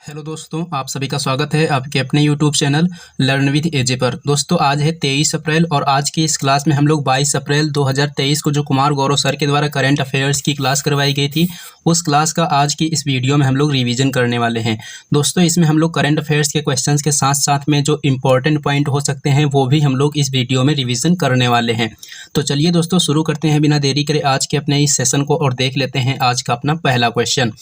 Hello दोस्तों, आप सभी का स्वागत है आपके अपने यूट्यूब चैनल लर्न विद एजे पर। दोस्तों आज है 23 अप्रैल और आज की इस क्लास में हम लोग 22 अप्रैल 2023 को जो कुमार गौरव सर के द्वारा करंट अफेयर्स की क्लास करवाई गई थी, उस क्लास का आज की इस वीडियो में हम लोग रिवीजन करने वाले हैं। दोस्तों इसमें हम लोग करंट अफेयर्स के क्वेश्चंस के साथ साथ में जो इंपॉर्टेंट पॉइंट हो सकते हैं वो भी हम लोग इस वीडियो में रिवीजन करने वाले हैं। तो चलिए दोस्तों शुरू करते हैं बिना देरी करे आज के अपने इस सेशन को और देख लेते हैं आज का अपना पहला क्वेश्चन।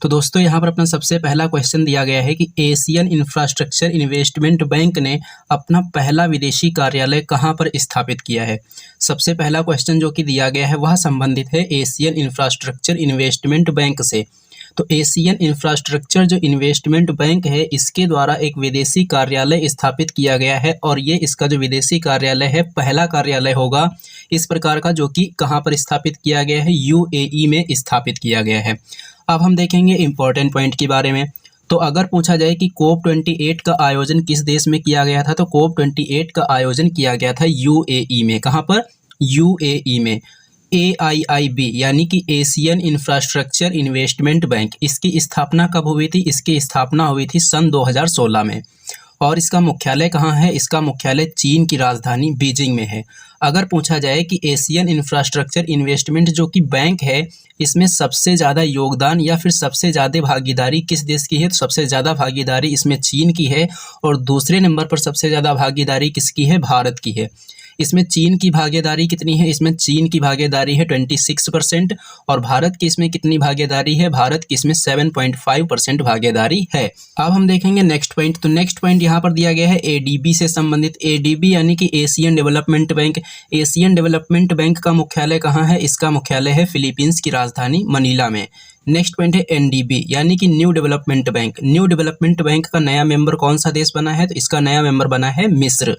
तो दोस्तों यहाँ पर अपना सबसे पहला क्वेश्चन दिया गया है कि एशियन इंफ्रास्ट्रक्चर इन्वेस्टमेंट बैंक ने अपना पहला विदेशी कार्यालय कहाँ पर स्थापित किया है। सबसे पहला क्वेश्चन जो कि दिया गया है वह संबंधित है एशियन इंफ्रास्ट्रक्चर इन्वेस्टमेंट बैंक से। तो एशियन इंफ्रास्ट्रक्चर जो इन्वेस्टमेंट बैंक है इसके द्वारा एक विदेशी कार्यालय स्थापित किया गया है और ये इसका जो विदेशी कार्यालय है पहला कार्यालय होगा इस प्रकार का, जो कि कहाँ पर स्थापित किया गया है, यूएई में स्थापित किया गया है। अब हम देखेंगे इम्पोर्टेंट पॉइंट के बारे में। तो अगर पूछा जाए कि COP28 का आयोजन किस देश में किया गया था, तो COP28 का आयोजन किया गया था यूएई में। कहाँ पर? यूएई में। AIIB यानी कि एशियन इंफ्रास्ट्रक्चर इन्वेस्टमेंट बैंक, इसकी स्थापना कब हुई थी? इसकी स्थापना हुई थी सन 2016 में। और इसका मुख्यालय कहाँ है? इसका मुख्यालय चीन की राजधानी बीजिंग में है। अगर पूछा जाए कि एशियन इंफ्रास्ट्रक्चर इन्वेस्टमेंट जो कि बैंक है इसमें सबसे ज़्यादा योगदान या फिर सबसे ज़्यादा भागीदारी किस देश की है, तो सबसे ज़्यादा भागीदारी इसमें चीन की है और दूसरे नंबर पर सबसे ज़्यादा भागीदारी किसकी है? भारत की है। इसमें चीन की भागीदारी कितनी है? इसमें चीन की भागीदारी है 26% और भारत की इसमें कितनी भागीदारी है? भारत की इसमें 7.5% भागीदारी है। अब हम देखेंगे नेक्स्ट पॉइंट। तो नेक्स्ट पॉइंट यहाँ पर दिया गया है एडीबी से संबंधित। एडीबी यानी कि Asian development bank. Asian development bank का मुख्यालय कहाँ है? इसका मुख्यालय है फिलीपींस की राजधानी मनीला में। नेक्स्ट पॉइंट है एनडीबी यानी कि new development bank. New development bank का नया मेंबर कौन सा देश बना है? तो इसका नया मेंबर बना है मिस्र।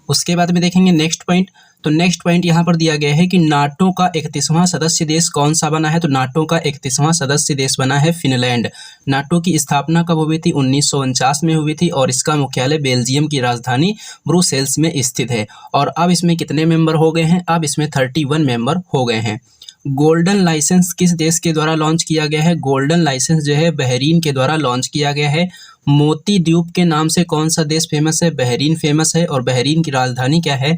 उसके बाद में देखेंगे नेक्स्ट पॉइंट। तो नेक्स्ट पॉइंट यहाँ पर दिया गया है कि नाटो का 31वां सदस्य देश कौन सा बना है? तो नाटो का 31वां सदस्य देश बना है फिनलैंड। नाटो की स्थापना कब हुई थी? 1949 में हुई थी और इसका मुख्यालय बेल्जियम की राजधानी ब्रुसेल्स में स्थित है। और अब इसमें कितने मेंबर हो गए हैं? अब इसमें 31 मेंबर हो गए हैं। गोल्डन लाइसेंस किस देश के द्वारा लॉन्च किया गया है? गोल्डन लाइसेंस जो है बहरीन के द्वारा लॉन्च किया गया है। मोती द्वीप के नाम से कौन सा देश फेमस है? बहरीन फेमस है। और बहरीन की राजधानी क्या है?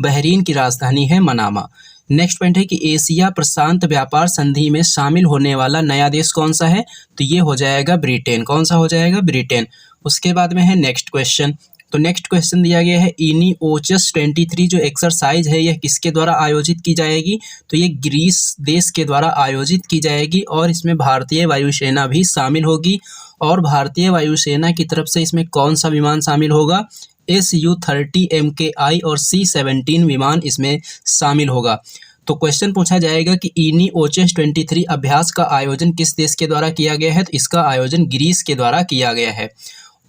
बहरीन की राजधानी है मनामा। नेक्स्ट पॉइंट है कि एशिया प्रशांत व्यापार संधि में शामिल होने वाला नया देश कौन सा है? तो ये हो जाएगा ब्रिटेन। कौन सा हो जाएगा? ब्रिटेन। उसके बाद में है नेक्स्ट क्वेश्चन। तो नेक्स्ट क्वेश्चन दिया गया है इनिओचस 23 जो एक्सरसाइज है यह किसके द्वारा आयोजित की जाएगी? तो ये ग्रीस देश के द्वारा आयोजित की जाएगी और इसमें भारतीय वायुसेना भी शामिल होगी। और भारतीय वायुसेना की तरफ से इसमें कौन सा विमान शामिल होगा? Su-30 MKI और C-17 विमान इसमें शामिल होगा। तो क्वेश्चन पूछा जाएगा कि इनिओचस 23 अभ्यास का आयोजन किस देश के द्वारा किया गया है? तो इसका आयोजन ग्रीस के द्वारा किया गया है।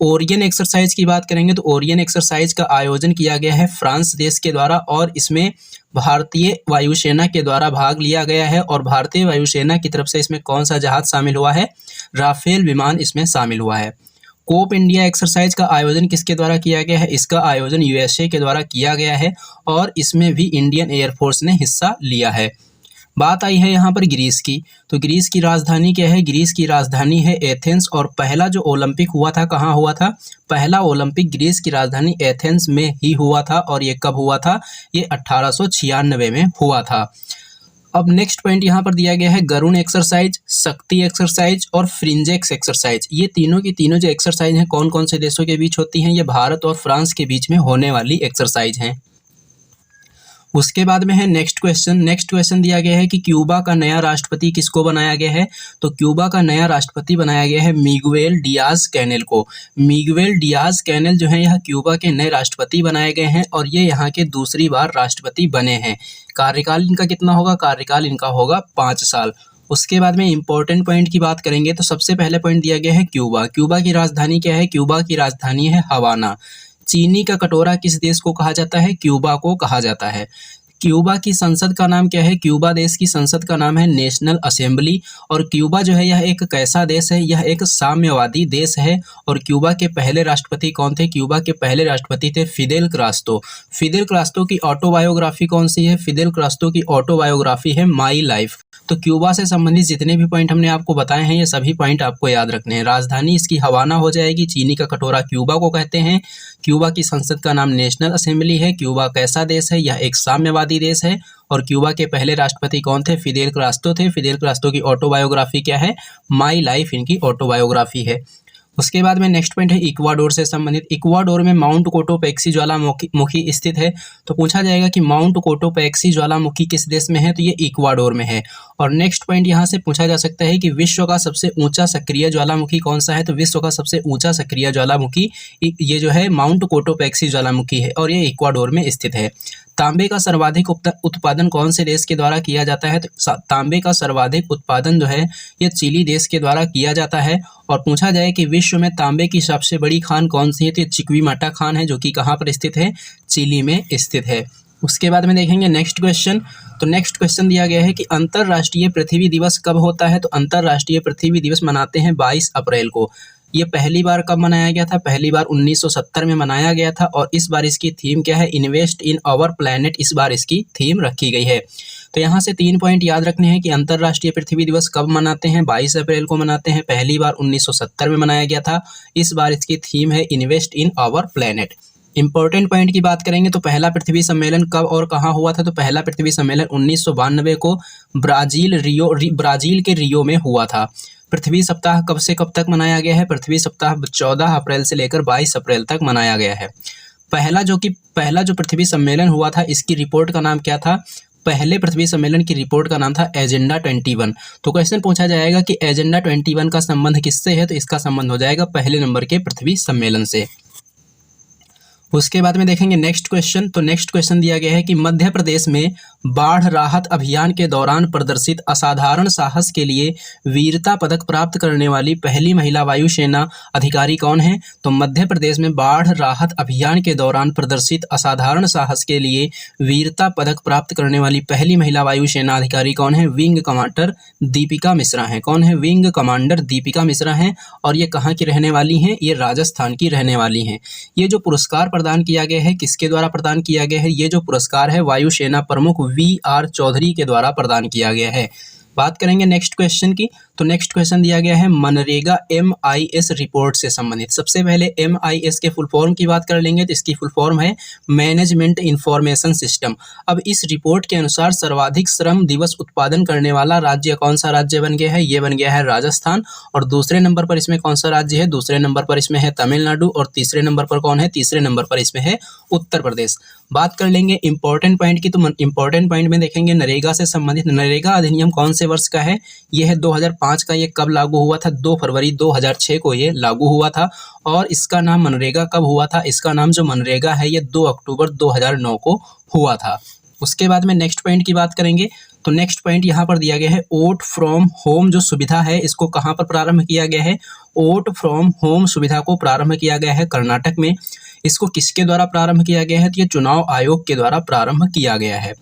ओरियन एक्सरसाइज की बात करेंगे तो ओरियन एक्सरसाइज का आयोजन किया गया है फ्रांस देश के द्वारा और इसमें भारतीय वायुसेना के द्वारा भाग लिया गया है। और भारतीय वायुसेना की तरफ से इसमें कौन सा जहाज शामिल हुआ है? राफेल विमान इसमें शामिल हुआ है। कोप इंडिया एक्सरसाइज का आयोजन किसके द्वारा किया गया है? इसका आयोजन यूएसए के द्वारा किया गया है और इसमें भी इंडियन एयरफोर्स ने हिस्सा लिया है। बात आई है यहाँ पर ग्रीस की। तो ग्रीस की राजधानी क्या है? ग्रीस की राजधानी है एथेंस। और पहला जो ओलंपिक हुआ था कहाँ हुआ था? पहला ओलंपिक ग्रीस की राजधानी एथेंस में ही हुआ था। और ये कब हुआ था? ये 1896 में हुआ था। अब नेक्स्ट पॉइंट यहाँ पर दिया गया है गरुण एक्सरसाइज, शक्ति एक्सरसाइज और फ्रिंजेक्स एक्सरसाइज। ये तीनों की तीनों जो एक्सरसाइज हैं कौन कौन से देशों के बीच होती हैं? ये भारत और फ्रांस के बीच में होने वाली एक्सरसाइज हैं। उसके बाद में है नेक्स्ट क्वेश्चन। नेक्स्ट क्वेश्चन दिया गया है कि क्यूबा का नया राष्ट्रपति किसको बनाया गया है? तो क्यूबा का नया राष्ट्रपति बनाया गया है मिगुएल डियाज कैनेल को। मिगुएल डियाज कैनेल जो है यह क्यूबा के नए राष्ट्रपति बनाए गए हैं और ये यहाँ के दूसरी बार राष्ट्रपति बने हैं। कार्यकाल इनका कितना होगा? कार्यकाल इनका होगा 5 साल। उसके बाद में इंपॉर्टेंट पॉइंट की बात करेंगे तो सबसे पहले पॉइंट दिया गया है क्यूबा। क्यूबा की राजधानी क्या है? क्यूबा की राजधानी है हवाना। चीनी का कटोरा किस देश को कहा जाता है? क्यूबा को कहा जाता है। क्यूबा की संसद का नाम क्या है? क्यूबा देश की संसद का नाम है नेशनल असेंबली। और क्यूबा जो है यह एक कैसा देश है? यह एक साम्यवादी देश है। और क्यूबा के पहले राष्ट्रपति कौन थे? क्यूबा के पहले राष्ट्रपति थे फिदेल कास्ट्रो। फिदेल कास्ट्रो की ऑटोबायोग्राफी कौन सी है? फिदेल कास्ट्रो की ऑटोबायोग्राफी है माई लाइफ। तो क्यूबा से संबंधित जितने भी पॉइंट हमने आपको बताए हैं ये सभी पॉइंट आपको याद रखने हैं। राजधानी इसकी हवाना हो जाएगी। चीनी का कटोरा क्यूबा को कहते हैं। क्यूबा की संसद का नाम नेशनल असेंबली है। क्यूबा कैसा देश है? यह एक साम्यवादी देश है। और क्यूबा के पहले राष्ट्रपति कौन थे? फिदेल कास्ट्रो थे। फिदेल कास्ट्रो की ऑटोबायोग्राफी क्या है? माई लाइफ इनकी ऑटोबायोग्राफी है। उसके बाद में नेक्स्ट पॉइंट है इक्वाडोर से संबंधित। इक्वाडोर में माउंट कोटोपैक्सी ज्वालामुखी स्थित है। तो पूछा जाएगा कि माउंट कोटोपैक्सी ज्वालामुखी किस देश में है? तो ये इक्वाडोर में है। और नेक्स्ट पॉइंट यहाँ से पूछा जा सकता है कि विश्व का सबसे ऊंचा सक्रिय ज्वालामुखी कौन सा है? तो विश्व का सबसे ऊंचा सक्रिय ज्वालामुखी ये जो है माउंट कोटोपैक्सी ज्वालामुखी है और ये इक्वाडोर में स्थित है। तांबे का सर्वाधिक उत्पादन कौन से देश के द्वारा किया जाता है? तो तांबे का सर्वाधिक उत्पादन जो है ये चिली देश के द्वारा किया जाता है। और पूछा जाए कि विश्व में तांबे की सबसे बड़ी खान कौन सी है? तो चिक्विमाटा खान है जो कि कहाँ पर स्थित है? चिली में स्थित है। उसके बाद में देखेंगे नेक्स्ट क्वेश्चन। तो नेक्स्ट क्वेश्चन दिया गया है कि अंतर्राष्ट्रीय पृथ्वी दिवस कब होता है? तो अंतर्राष्ट्रीय पृथ्वी दिवस मनाते हैं 22 अप्रैल को। ये पहली बार कब मनाया गया था? पहली बार 1970 में मनाया गया था। और इस बार इसकी थीम क्या है? इन्वेस्ट इन आवर प्लैनेट इस बार इसकी थीम रखी गई है। तो यहाँ से 3 पॉइंट याद रखने हैं कि अंतर्राष्ट्रीय पृथ्वी दिवस कब मनाते हैं? 22 अप्रैल को मनाते हैं। पहली बार 1970 में मनाया गया था। इस बार इसकी थीम है invest in our planet. Important point की बात करेंगे तो पहला पृथ्वी सम्मेलन कब और कहाँ हुआ था? तो पहला पृथ्वी सम्मेलन 1992 को ब्राजील के रियो में हुआ था। पृथ्वी सप्ताह कब से कब तक मनाया गया है? पृथ्वी सप्ताह 14 अप्रैल से लेकर 22 अप्रैल तक मनाया गया है। पहला जो पृथ्वी सम्मेलन हुआ था इसकी रिपोर्ट का नाम क्या था? पहले पृथ्वी सम्मेलन की रिपोर्ट का नाम था एजेंडा 21। तो क्वेश्चन पूछा जाएगा कि एजेंडा 21 का संबंध किससे है? तो इसका संबंध हो जाएगा पहले नंबर के पृथ्वी सम्मेलन से। उसके बाद में देखेंगे नेक्स्ट क्वेश्चन। तो नेक्स्ट क्वेश्चन दिया गया है कि मध्य प्रदेश में बाढ़ राहत अभियान के दौरान प्रदर्शित असाधारण साहस के लिए वीरता पदक प्राप्त करने वाली पहली महिला वायुसेना अधिकारी कौन है? तो मध्य प्रदेश में बाढ़ राहत अभियान के दौरान प्रदर्शित असाधारण साहस के लिए वीरता पदक प्राप्त करने वाली पहली महिला वायुसेना अधिकारी कौन है? विंग कमांडर दीपिका मिश्रा हैं। कौन है? विंग कमांडर दीपिका मिश्रा हैं। और ये कहाँ की रहने वाली हैं? ये राजस्थान की रहने वाली हैं। ये जो पुरस्कार प्रदान किया गया है किसके द्वारा प्रदान किया गया है? ये जो पुरस्कार है वायुसेना प्रमुख वी.आर. चौधरी के द्वारा प्रदान किया गया है। बात करेंगे नेक्स्ट क्वेश्चन की। तो नेक्स्ट क्वेश्चन दिया गया है मनरेगा MIS रिपोर्ट से संबंधित। सबसे पहले MIS के फुल फॉर्म की बात कर लेंगे तो इसकी फुल फॉर्म है मैनेजमेंट इंफॉर्मेशन सिस्टम। अब इस रिपोर्ट के अनुसार सर्वाधिक श्रम दिवस उत्पादन करने वाला राज्य कौन सा राज्य बन गया है? ये बन गया है राजस्थान। और दूसरे नंबर पर इसमें कौन सा राज्य है? दूसरे नंबर पर इसमें है तमिलनाडु। और तीसरे नंबर पर कौन है? तीसरे नंबर पर इसमें है उत्तर प्रदेश। बात कर लेंगे इंपॉर्टेंट पॉइंट की। तो इंपॉर्टेंट पॉइंट में देखेंगे नरेगा से संबंधित। नरेगा अधिनियम कौन से वर्ष का है? यह है 2005 का। ये कब लागू हुआ था? 2 फरवरी 2006 को ये लागू हुआ था। और इसका नाम मनरेगा कब हुआ था? इसका नाम जो मनरेगा है ये 2 अक्टूबर 2009 को हुआ था। उसके बाद में नेक्स्ट पॉइंट की बात करेंगे। तो नेक्स्ट पॉइंट यहाँ पर दिया गया है वोट फ्रॉम होम जो सुविधा है इसको कहाँ पर प्रारंभ किया गया है? वोट फ्रॉम होम सुविधा को प्रारंभ किया गया है कर्नाटक में। इसको किसके द्वारा प्रारंभ किया गया है? तो ये चुनाव आयोग के द्वारा प्रारंभ किया गया है।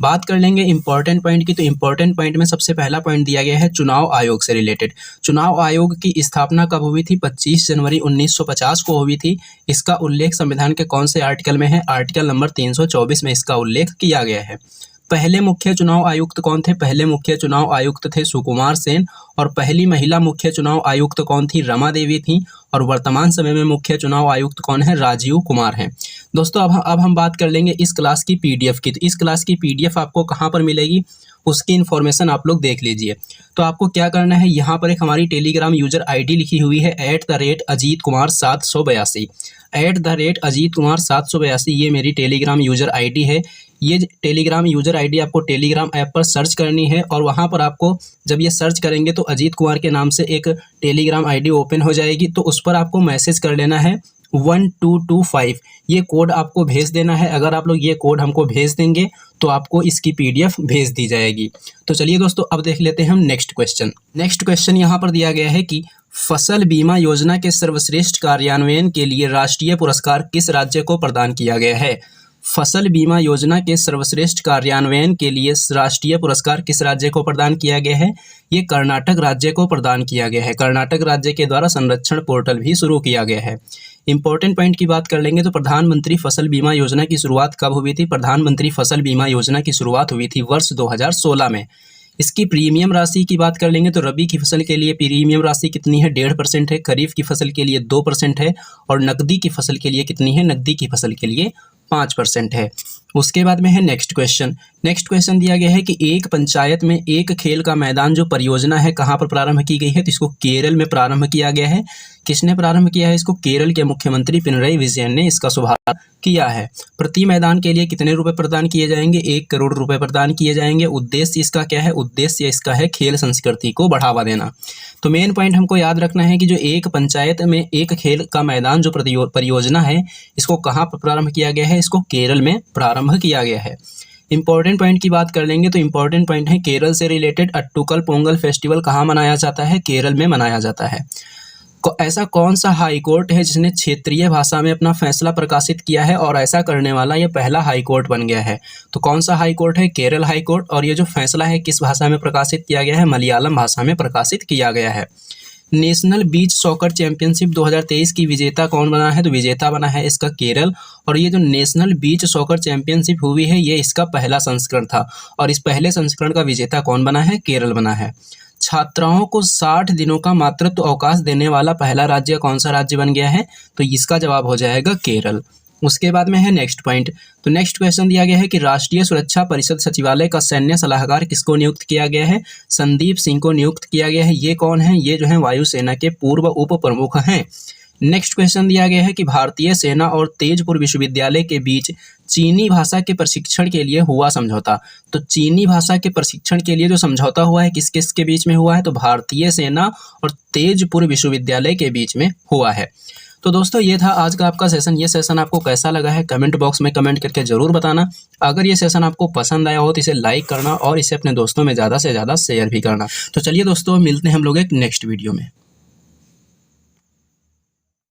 बात कर लेंगे इंपॉर्टेंट पॉइंट की। तो इंपॉर्टेंट पॉइंट में सबसे पहला पॉइंट दिया गया है चुनाव आयोग से रिलेटेड। चुनाव आयोग की स्थापना कब हुई थी? 25 जनवरी 1950 को हुई थी। इसका उल्लेख संविधान के कौन से आर्टिकल में है? आर्टिकल नंबर 324 में इसका उल्लेख किया गया है। पहले मुख्य चुनाव आयुक्त कौन थे? पहले मुख्य चुनाव आयुक्त थे सुकुमार सेन। और पहली महिला मुख्य चुनाव आयुक्त कौन थी? रमा देवी थी। और वर्तमान समय में मुख्य चुनाव आयुक्त कौन है? राजीव कुमार हैं। दोस्तों अब हम बात कर लेंगे इस क्लास की PDF की। तो इस क्लास की PDF आपको कहाँ पर मिलेगी? उसकी इन्फॉर्मेशन आप लोग देख लीजिए। तो आपको क्या करना है, यहाँ पर एक हमारी टेलीग्राम यूजर ID लिखी हुई है @अजीत कुमार 782 @अजीत कुमार 782। ये मेरी टेलीग्राम यूजर ID है। ये टेलीग्राम यूजर ID आपको टेलीग्राम ऐप पर सर्च करनी है। और वहाँ पर आपको जब ये सर्च करेंगे तो अजीत कुमार के नाम से एक टेलीग्राम ID ओपन हो जाएगी। तो उस पर आपको मैसेज कर लेना है 1225। ये कोड आपको भेज देना है। अगर आप लोग ये कोड हमको भेज देंगे तो आपको इसकी PDF भेज दी जाएगी। तो चलिए दोस्तों अब देख लेते हैं हम नेक्स्ट क्वेश्चन। नेक्स्ट क्वेश्चन यहाँ पर दिया गया है कि फसल बीमा योजना के सर्वश्रेष्ठ कार्यान्वयन के लिए राष्ट्रीय पुरस्कार किस राज्य को प्रदान किया गया है? फसल बीमा योजना के सर्वश्रेष्ठ कार्यान्वयन के लिए राष्ट्रीय पुरस्कार किस राज्य को प्रदान किया गया है? ये कर्नाटक राज्य को प्रदान किया गया है। कर्नाटक राज्य के द्वारा संरक्षण पोर्टल भी शुरू किया गया है। इंपॉर्टेंट पॉइंट की बात कर लेंगे तो प्रधानमंत्री फसल बीमा योजना की शुरुआत कब हुई थी? प्रधानमंत्री फसल बीमा योजना की शुरुआत हुई थी वर्ष 2016 में। इसकी प्रीमियम राशि की बात कर लेंगे तो रबी की फसल के लिए प्रीमियम राशि कितनी है? 1.5% है। खरीफ की फसल के लिए 2% है। और नकदी की फसल के लिए कितनी है? नकदी की फसल के लिए 5% है। उसके बाद में है नेक्स्ट क्वेश्चन। नेक्स्ट क्वेश्चन दिया गया है कि एक पंचायत में एक खेल का मैदान जो परियोजना है कहाँ पर प्रारंभ की गई है? तो इसको केरल में प्रारंभ किया गया है। किसने प्रारंभ किया है इसको? केरल के मुख्यमंत्री पिनरई विजयन ने इसका शुभारंभ किया है। प्रति मैदान के लिए कितने रुपए प्रदान किए जाएंगे? 1 करोड़ रुपए प्रदान किए जाएंगे। उद्देश्य इसका क्या है? उद्देश्य इसका है खेल संस्कृति को बढ़ावा देना। तो मेन पॉइंट हमको याद रखना है कि जो एक पंचायत में एक खेल का मैदान जो परियोजना है इसको कहाँ पर प्रारंभ किया गया है? इसको केरल में प्रारंभ किया गया है। इंपॉर्टेंट पॉइंट की बात कर लेंगे तो इंपॉर्टेंट पॉइंट है केरल से रिलेटेड अट्टुकल पोंगल फेस्टिवल कहाँ मनाया जाता है? केरल में मनाया जाता है। ऐसा कौन सा हाई कोर्ट है जिसने क्षेत्रीय भाषा में अपना फैसला प्रकाशित किया है और ऐसा करने वाला ये पहला हाई कोर्ट बन गया है? तो कौन सा हाई कोर्ट है? Kerala high court. और ये जो फैसला है किस भाषा में प्रकाशित किया गया है? मलयालम भाषा में प्रकाशित किया गया है। नेशनल बीच सॉकर चैंपियनशिप 2023 की विजेता कौन बना है? तो विजेता बना है इसका केरल। और ये जो नेशनल बीच सॉकर चैंपियनशिप हुई है ये इसका पहला संस्करण था और इस पहले संस्करण का विजेता कौन बना है? केरल बना है। छात्राओं को 60 दिनों का मातृत्व अवकाश देने वाला पहला राज्य कौन सा राज्य बन गया है? तो इसका जवाब हो जाएगा केरल। उसके बाद में है नेक्स्ट पॉइंट। तो नेक्स्ट क्वेश्चन दिया गया है कि राष्ट्रीय सुरक्षा परिषद सचिवालय का सैन्य सलाहकार किसको नियुक्त किया गया है? संदीप सिंह को नियुक्त किया गया है। ये कौन है? ये जो है वायुसेना के पूर्व उप प्रमुख हैं। नेक्स्ट क्वेश्चन दिया गया है कि भारतीय सेना और तेजपुर विश्वविद्यालय के बीच चीनी भाषा के प्रशिक्षण के लिए हुआ समझौता। तो चीनी भाषा के प्रशिक्षण के लिए जो समझौता हुआ है किस किस के बीच में हुआ है? तो भारतीय सेना और तेजपुर विश्वविद्यालय के बीच में हुआ है। तो दोस्तों ये था आज का आपका सेशन। ये सेशन आपको कैसा लगा है कमेंट बॉक्स में कमेंट करके जरूर बताना। अगर ये सेशन आपको पसंद आया हो तो इसे लाइक करना और इसे अपने दोस्तों में ज़्यादा से ज़्यादा शेयर भी करना। तो चलिए दोस्तों मिलते हैं हम लोग एक नेक्स्ट वीडियो में।